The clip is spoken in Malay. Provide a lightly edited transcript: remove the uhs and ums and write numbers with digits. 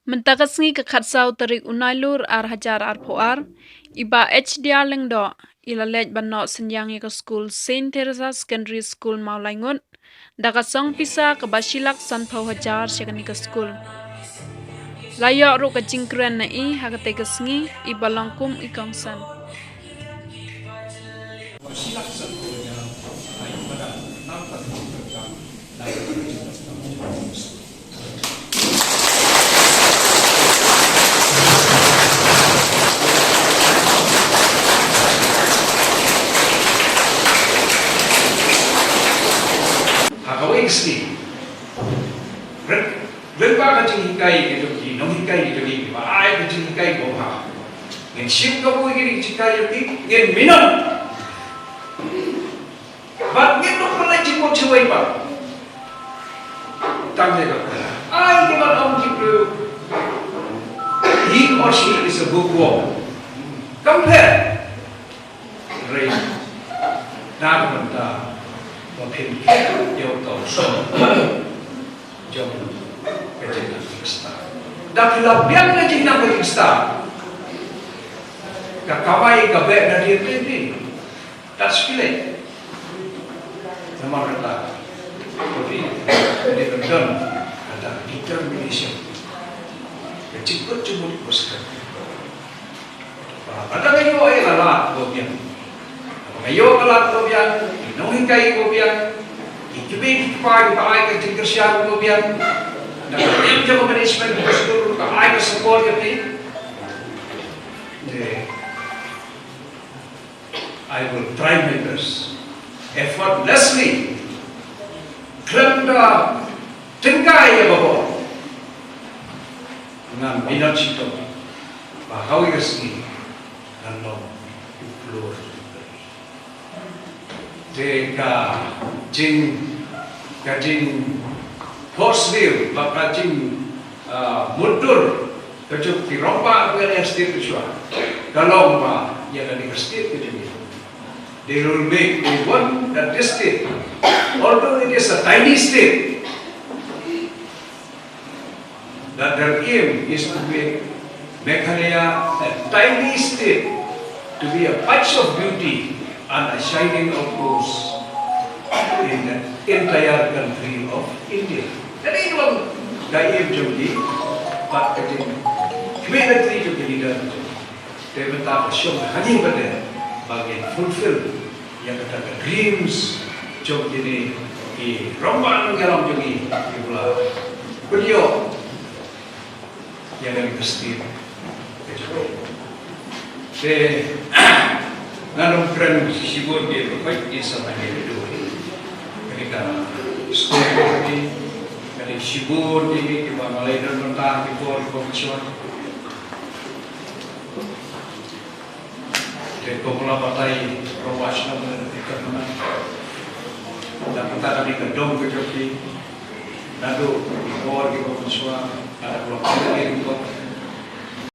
Mentakasngi ke khatsau tarik unailur ar hajar ar poar, iba HDR lyngdoh, ila lej banno synñiang ke skul St Theresa secondary school mawlaingut, dakasong pisa ke basilak sanpau hajar syakani ke skul. Layok ru ke jingkren na I hakate kesngi iba langkum ikongsan. Ski. Berapa kecil hikai itu di, non hikai itu di, apa kecil hikai boha. Yang siap kau ini hikai itu, yang minum. Bagian tu pernah ciput cuai pak. Tanya kata, I cannot argue. He or she is a bookworm. Compare. Right. Nak mentah. Mungkin dia tahu semua jom kerja kita. Dah kelabian kerja kita. Kakawai kabel dari itu, tak sekali. Nama kata, tapi dia kendam ada determination. Cepat cuma dipuskan. Ada kayu ayat lah, kopian. Kayu kalat kopian. Nung kai ko biang ikibig pa ay ka tingkasya ko biang na yung jabo management ko siguro ka ay ka support yun I will try my best effortlessly klanda tingkay ya babo ngan binachito bahawi kasi nano floor Jika jing horsedeal, maka jing mundur kecuali dirompak dengan estate kecuali kalau mah yang dari estate kecuali they will make we want that state although it is a tiny state that their aim is to make Meghalaya a tiny state to be a patch of beauty and a shining outpost in the entire country of India. Jadi kalau gaya jadi, pak kerja, community juga leader, dia minta asyik hanya pada bagian fulfill yang kata dreams, job ini di rombongan dalam jadi pula beliau yang lebih pasti kecuali. Namun keren sibuk dia berbaik sama dia itu. Ketika skul ini, ketika sibuk ini kita mulai bertentang di profesional. Jadi pemula partai Rawas nama ekonomi. Dan kita kami kedong kejoki, nado di profesional ada kelompok yang